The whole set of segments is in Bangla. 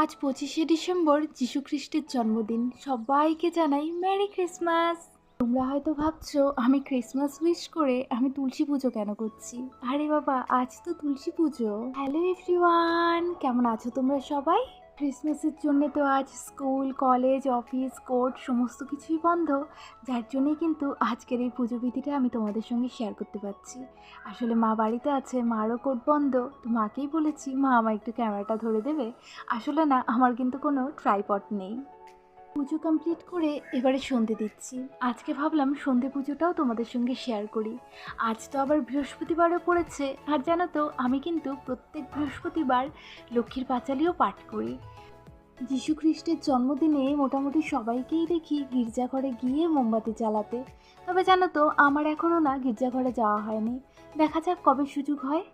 আজ 25শে ডিসেম্বর যীশুখ্রিস্টের জন্মদিন। সবাইকে জানাই মেরি ক্রিসমাস। তোমরা হয়তো ভাবছো আমি ক্রিসমাস উইশ করে আমি তুলসী পুজো কেন করছি। আরে বাবা, আজ তো তুলসী পুজো। হ্যালো এভরিওয়ান, কেমন আছো তোমরা সবাই? ক্রিসমাসের জন্য তো আজ স্কুল, কলেজ, অফিস, কোর্ট সমস্ত কিছুই বন্ধ, যার জন্যই কিন্তু আজকের এই পুজো বিধিটা আমি তোমাদের সঙ্গে শেয়ার করতে পারছি। আসলে মা বাড়িতে আছে, মারও কোর্ট বন্ধ, তো মাকেই বলেছি মা আমার একটু ক্যামেরাটা ধরে দেবে। আসলে না, আমার কিন্তু কোনো ট্রাইপড নেই। পুজো কমপ্লিট করে এবারে সন্ধে দিচ্ছি। আজকে ভাবলাম সন্ধে পুজোটাও তোমাদের সঙ্গে শেয়ার করি। আজ তো আবার বৃহস্পতিবারও পড়েছে, আর জানো তো আমি কিন্তু প্রত্যেক বৃহস্পতিবার লক্ষ্মীর পাঁচালিও পাঠ করি। যীশুখ্রিস্টের জন্মদিনে মোটামুটি সবাইকেই দেখি গির্জাঘরে গিয়ে মোমবাতি জ্বালাতে। তবে জানো তো আমার এখনও না গির্জাঘরে যাওয়া হয়নি, দেখা যাক কবে সুযোগ হয়।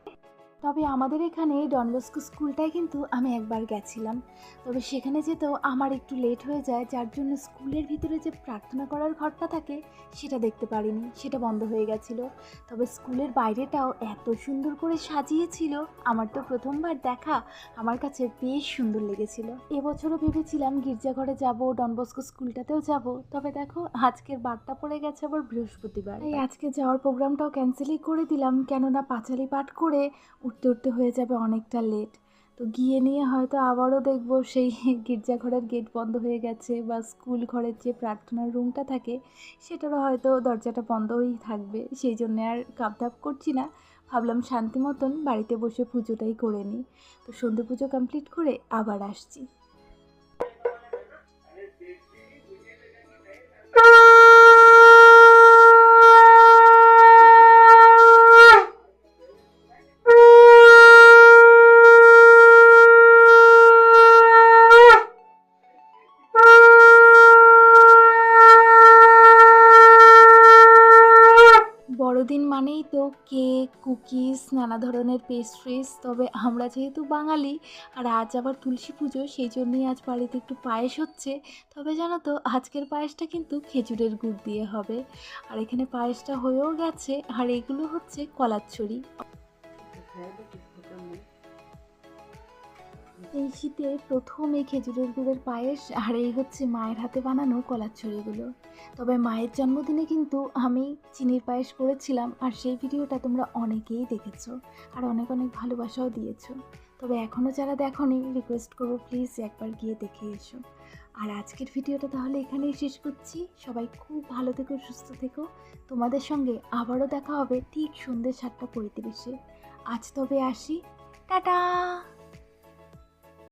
তবে আমাদের এখানে ডন বস্কো স্কুলটায় কিন্তু আমি একবার গেছিলাম, তবে সেখানে যেতেও আমার একটু লেট হয়ে যায়, যার জন্য স্কুলের ভিতরে যে প্রার্থনা করার ঘরটা থাকে সেটা দেখতে পারিনি, সেটা বন্ধ হয়ে গেছিলো। তবে স্কুলের বাইরেটাও এত সুন্দর করে সাজিয়েছিল, আমার তো প্রথমবার দেখা, আমার কাছে বেশ সুন্দর লেগেছিল। এবছরও ভেবেছিলাম গির্জাঘরে যাব, ডন বস্কো স্কুলটাতেও যাব, তবে দেখো আজকের বারটা পড়ে গেছে আবার বৃহস্পতিবার, তাই আজকে যাওয়ার প্রোগ্রামটাও ক্যান্সেলই করে দিলাম, কেননা পাঁচালি পাঠ করে উঠতে উঠতে হয়ে যাবে অনেকটা লেট। তো গিয়ে নিয়ে হয়তো আবারও দেখবো সেই গির্জাঘরের গেট বন্ধ হয়ে গেছে, বা স্কুল ঘরের যে প্রার্থনার রুমটা থাকে সেটারও হয়তো দরজাটা বন্ধই থাকবে, সেই জন্য আর কাপধাপ করছি না। ভাবলাম শান্তি মতন বাড়িতে বসে পুজোটাই করে নিই। তো সন্ধে পুজো কমপ্লিট করে আবার আসছি। বড়দিন মানেই তো কেক, কুকিজ, নানা ধরনের পেস্ট্রিজ। তবে আমরা যেহেতু বাঙালি আর আজ আবার তুলসী পুজো, সেই জন্যই আজ বাড়িতে একটু পায়েস হচ্ছে। তবে জানো তো আজকের পায়েসটা কিন্তু খেজুরের গুড় দিয়ে হবে। আর এখানে পায়েসটা হয়েও গেছে, আর এগুলো হচ্ছে কলার ছড়ি। এই শীতে প্রথম এই খেজুরের গুড়ের পায়েস, আর এই হচ্ছে মায়ের হাতে বানানো কলার ছড়িগুলো। তবে মায়ের জন্মদিনে কিন্তু আমি চিনির পায়েস করেছিলাম, আর সেই ভিডিওটা তোমরা অনেকেই দেখেছো, আর অনেক অনেক ভালোবাসাও দিয়েছো। তবে এখনও যারা দেখোনি, রিকোয়েস্ট করবো প্লিজ একবার গিয়ে দেখে এসো। আর আজকের ভিডিওটা তাহলে এখানেই শেষ করছি। সবাই খুব ভালো থেকো, সুস্থ থেকো। তোমাদের সঙ্গে আবারও দেখা হবে ঠিক সন্ধ্যে 7:35। আজ তবে আসি, টাটা।